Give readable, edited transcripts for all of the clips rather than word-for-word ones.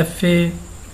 FA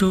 2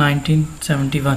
1971।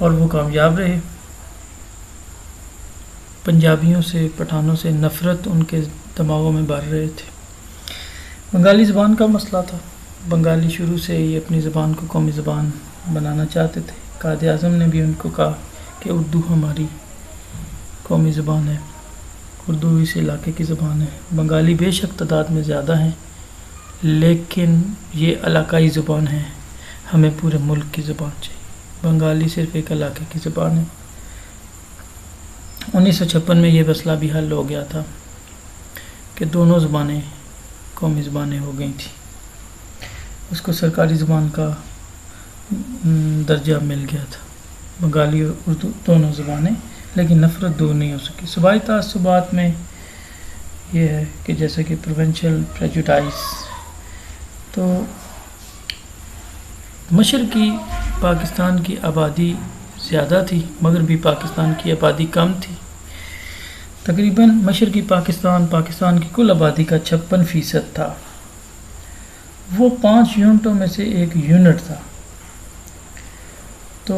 اور وہ کامیاب رہے۔ پنجابیوں سے، پٹھانوں سے نفرت ان کے دماغوں میں بھر رہے تھے۔ بنگالی زبان کا مسئلہ تھا۔ بنگالی شروع سے ہی اپنی زبان کو قومی زبان بنانا چاہتے تھے۔ قائد اعظم نے بھی ان کو کہا کہ اردو ہماری قومی زبان ہے، اردو اس علاقے کی زبان ہے۔ بنگالی بے شک تعداد میں زیادہ ہیں، لیکن یہ علاقائی زبان ہے، ہمیں پورے ملک کی زبان چاہیے۔ بنگالی صرف ایک علاقے کی زبان ہے۔ 1956 میں یہ مسئلہ بھی حل ہو گیا تھا کہ دونوں زبانیں قومی زبانیں ہو گئی تھیں، اس کو سرکاری زبان کا درجہ مل گیا تھا، بنگالی اور اردو دونوں زبانیں، لیکن نفرت دور نہیں ہو سکی۔ صوبائی تعصبات میں یہ ہے کہ جیسے کہ پروونشل پریجوڈائز، تو مشرقی پاکستان کی آبادی زیادہ تھی، مغربی پاکستان کی آبادی کم تھی۔ تقریباً مشرقی پاکستان کی کل آبادی کا 56% تھا۔ وہ 5 یونٹوں میں سے ایک یونٹ تھا۔ تو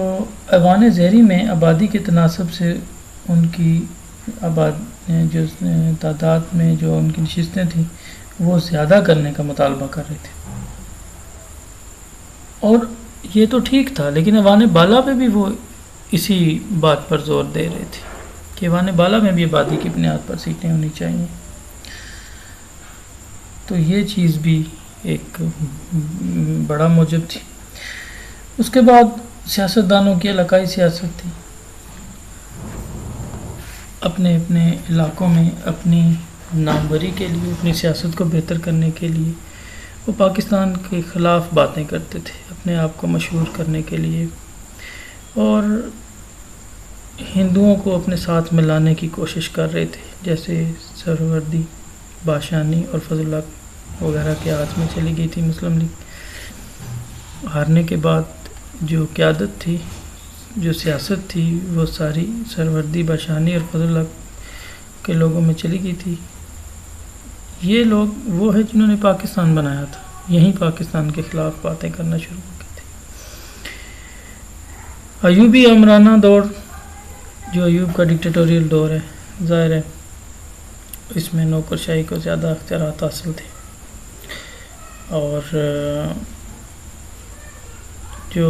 ایوان زہری میں آبادی کے تناسب سے ان کی جو تعداد میں جو ان کی نشستیں تھیں وہ زیادہ کرنے کا مطالبہ کر رہے تھے، اور یہ تو ٹھیک تھا، لیکن ایوان بالا پہ بھی وہ اسی بات پر زور دے رہے تھے کہ ایوان بالا میں بھی آبادی کی بنیاد پر سیٹیں ہونی چاہیے۔ تو یہ چیز بھی ایک بڑا موجب تھی۔ اس کے بعد سیاستدانوں کی علاقائی سیاست تھی، اپنے اپنے علاقوں میں اپنی ناموری کے لیے، اپنی سیاست کو بہتر کرنے کے لیے وہ پاکستان کے خلاف باتیں کرتے تھے، اپنے آپ کو مشہور کرنے کے لیے، اور ہندوؤں کو اپنے ساتھ ملانے کی کوشش کر رہے تھے، جیسے سہروردی، باشانی اور فضل اللہ وغیرہ کے ہاتھ میں چلی گئی تھی مسلم لیگ۔ ہارنے کے بعد جو قیادت تھی، جو سیاست تھی، وہ ساری سہروردی، باشانی اور فضل اللہ کے لوگوں میں چلی گئی تھی۔ یہ لوگ وہ ہیں جنہوں نے پاکستان بنایا تھا، یہیں پاکستان کے خلاف باتیں کرنا شروع ہو گئی تھی۔ ایوبی عمرانہ دور، جو ایوب کا ڈکٹیٹوریل دور ہے، ظاہر ہے اس میں نوکرشاہی کو زیادہ اختیارات حاصل تھے، اور جو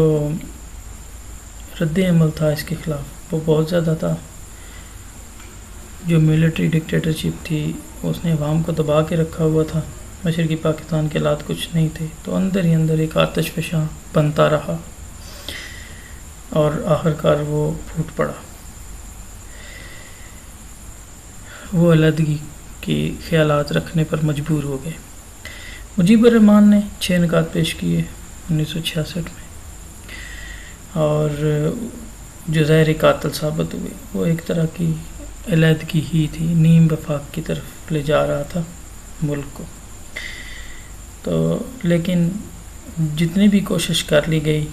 رد عمل تھا اس کے خلاف وہ بہت زیادہ تھا۔ جو ملٹری ڈکٹیٹرشپ تھی اس نے عوام کو دبا کے رکھا ہوا تھا، مشرقی پاکستان کے حالات کچھ نہیں تھے، تو اندر ہی اندر ایک آتش فشاں بنتا رہا، اور آخرکار وہ پھوٹ پڑا۔ وہ علیحدگی کے خیالات رکھنے پر مجبور ہو گئے۔ مجیب الرحمن نے 6 نکات پیش کیے 1966 میں، اور جو ظاہر قاتل ثابت ہوئے، وہ ایک طرح کی علیحدگی ہی تھی، نیم وفاق کی طرف لے جا رہا تھا ملک کو۔ تو لیکن جتنی بھی کوشش کر لی گئی،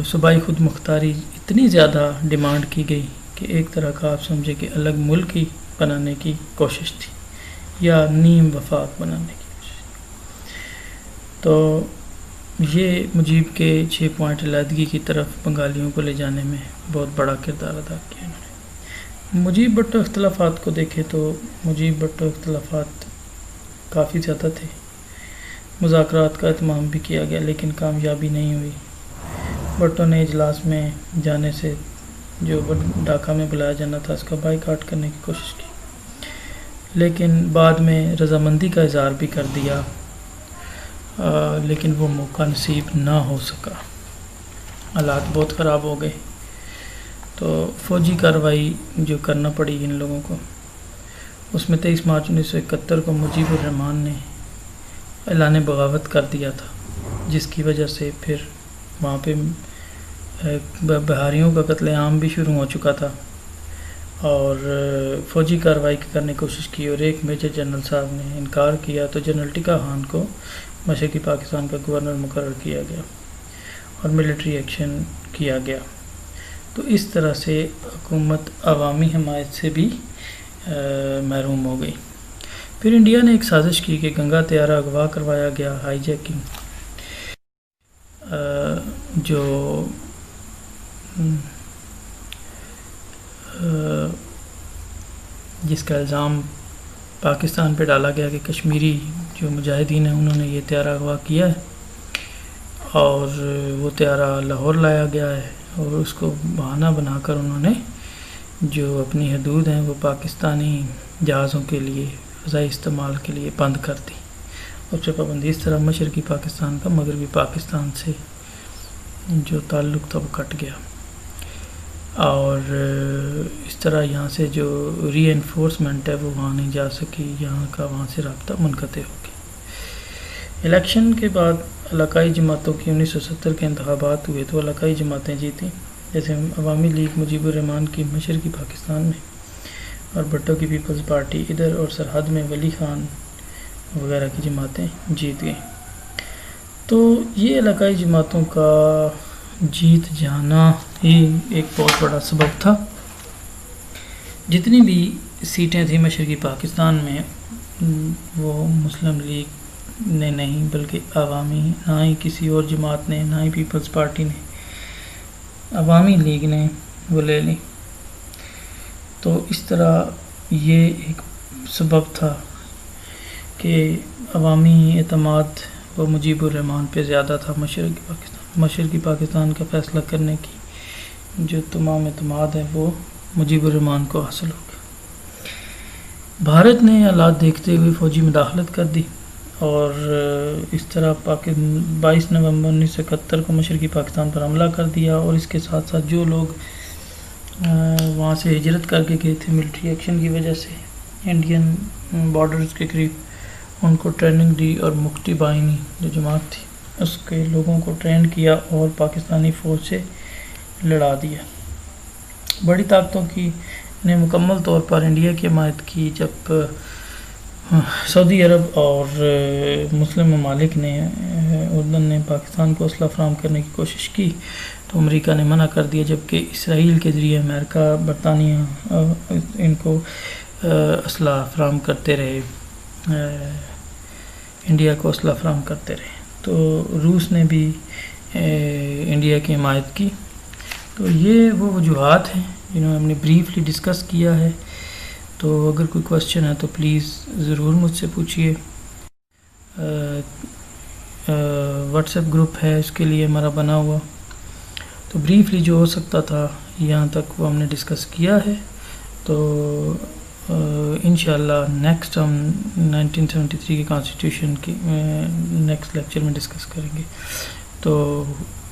صوبائی خود مختاری اتنی زیادہ ڈیمانڈ کی گئی کہ ایک طرح کا آپ سمجھے کہ الگ ملک ہی بنانے کی کوشش تھی، یا نیم وفاق بنانے کی کوشش تھی۔ تو یہ مجیب کے 6 پوائنٹ علیحدگی کی طرف بنگالیوں کو لے جانے میں بہت بڑا کردار ادا کیا انہوں نے۔ مجیب بھٹو اختلافات کو دیکھے تو مجیب بھٹو اختلافات کافی زیادہ تھے، مذاکرات کا اہتمام بھی کیا گیا لیکن کامیابی نہیں ہوئی۔ بھٹو نے اجلاس میں جانے سے، جو ڈھاکہ میں بلایا جانا تھا، اس کا بائیکاٹ کرنے کی کوشش کی، لیکن بعد میں رضامندی کا اظہار بھی کر دیا، لیکن وہ موقع نصیب نہ ہو سکا، حالات بہت خراب ہو گئے۔ تو فوجی کارروائی جو کرنا پڑی ان لوگوں کو، اس میں 23 مارچ 1971 کو مجیب الرحمن نے اعلان بغاوت کر دیا تھا، جس کی وجہ سے پھر وہاں پہ بہاریوں کا قتل عام بھی شروع ہو چکا تھا، اور فوجی کارروائی کرنے کی کوشش کی، اور ایک میجر جنرل صاحب نے انکار کیا، تو جنرل ٹکا خان کو مشرقی پاکستان کا گورنر مقرر کیا گیا اور ملٹری ایکشن کیا گیا۔ تو اس طرح سے حکومت عوامی حمایت سے بھی محروم ہو گئی۔ پھر انڈیا نے ایک سازش کی کہ گنگا طیارہ اغوا کروایا گیا، ہائی جیکنگ، جو جس کا الزام پاکستان پہ ڈالا گیا کہ کشمیری جو مجاہدین ہیں انہوں نے یہ طیارہ اغوا کیا ہے اور وہ طیارہ لاہور لایا گیا ہے، اور اس کو بہانہ بنا کر انہوں نے جو اپنی حدود ہیں وہ پاکستانی جہازوں کے لیے فضائی استعمال کے لیے بند کر دی. اس پہ پابندی اس طرح مشرقی پاکستان کا مغربی پاکستان سے جو تعلق تھا وہ کٹ گیا، اور اس طرح یہاں سے جو ری انفورسمنٹ ہے وہ وہاں نہیں جا سکی، یہاں کا وہاں سے رابطہ منقطع ہو گیا. الیکشن کے بعد علاقائی جماعتوں کی 1970 کے انتخابات ہوئے تو علاقائی جماعتیں جیتیں، جیسے عوامی لیگ مجیب الرحمان کی مشرقی پاکستان میں، اور بھٹو کی پیپلز پارٹی ادھر، اور سرحد میں ولی خان وغیرہ کی جماعتیں جیت گئیں. تو یہ علاقائی جماعتوں کا جیت جانا ہی ایک بہت بڑا سبب تھا. جتنی بھی سیٹیں تھیں مشرقی پاکستان میں وہ مسلم لیگ نے نہیں بلکہ عوامی، نہ ہی کسی اور جماعت نے، نہ ہی پیپلز پارٹی نے، عوامی لیگ نے وہ لے لی. تو اس طرح یہ ایک سبب تھا کہ عوامی اعتماد وہ مجیب الرحمان پہ زیادہ تھا. مشرقی پاکستان کا فیصلہ کرنے کی جو تمام اعتماد ہے وہ مجیب الرحمان کو حاصل ہو گیا. بھارت نے حالات دیکھتے ہوئے فوجی مداخلت کر دی، اور اس طرح 22 نومبر 1971 کو مشرقی پاکستان پر حملہ کر دیا، اور اس کے ساتھ ساتھ جو لوگ وہاں سے ہجرت کر کے گئے تھے ملٹری ایکشن کی وجہ سے انڈین بارڈرز کے قریب، ان کو ٹریننگ دی، اور مکتی باہنی جو جماعت تھی اس کے لوگوں کو ٹرین کیا اور پاکستانی فوج سے لڑا دیا. بڑی طاقتوں کی نے مکمل طور پر انڈیا کی حمایت کی. جب سعودی عرب اور مسلم ممالک نے، اردن نے پاکستان کو اسلحہ فراہم کرنے کی کوشش کی تو امریکہ نے منع کر دیا، جبکہ اسرائیل کے ذریعے امریکہ، برطانیہ ان کو اسلحہ فراہم کرتے رہے، انڈیا کو اسلحہ فراہم کرتے رہے. تو روس نے بھی انڈیا کی حمایت کی. تو یہ وہ وجوہات ہیں جنہوں نے ہم نے بریفلی ڈسکس کیا ہے. تو اگر کوئی کوشچن ہے تو پلیز ضرور مجھ سے پوچھیے. واٹس ایپ گروپ ہے اس کے لیے ہمارا بنا ہوا. تو بریفلی جو ہو سکتا تھا یہاں تک وہ ہم نے ڈسکس کیا ہے. تو انشاءاللہ نیکسٹ ہم 1973 کے کانسٹیٹیوشن کی نیکسٹ لیکچر میں ڈسکس کریں گے. تو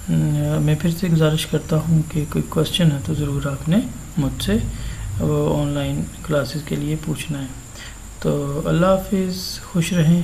میں پھر سے گزارش کرتا ہوں کہ کوئی کوشچن ہے تو ضرور آپ نے مجھ سے وہ آن لائن کلاسز کے لیے پوچھنا ہے. تو اللہ حافظ، خوش رہیں.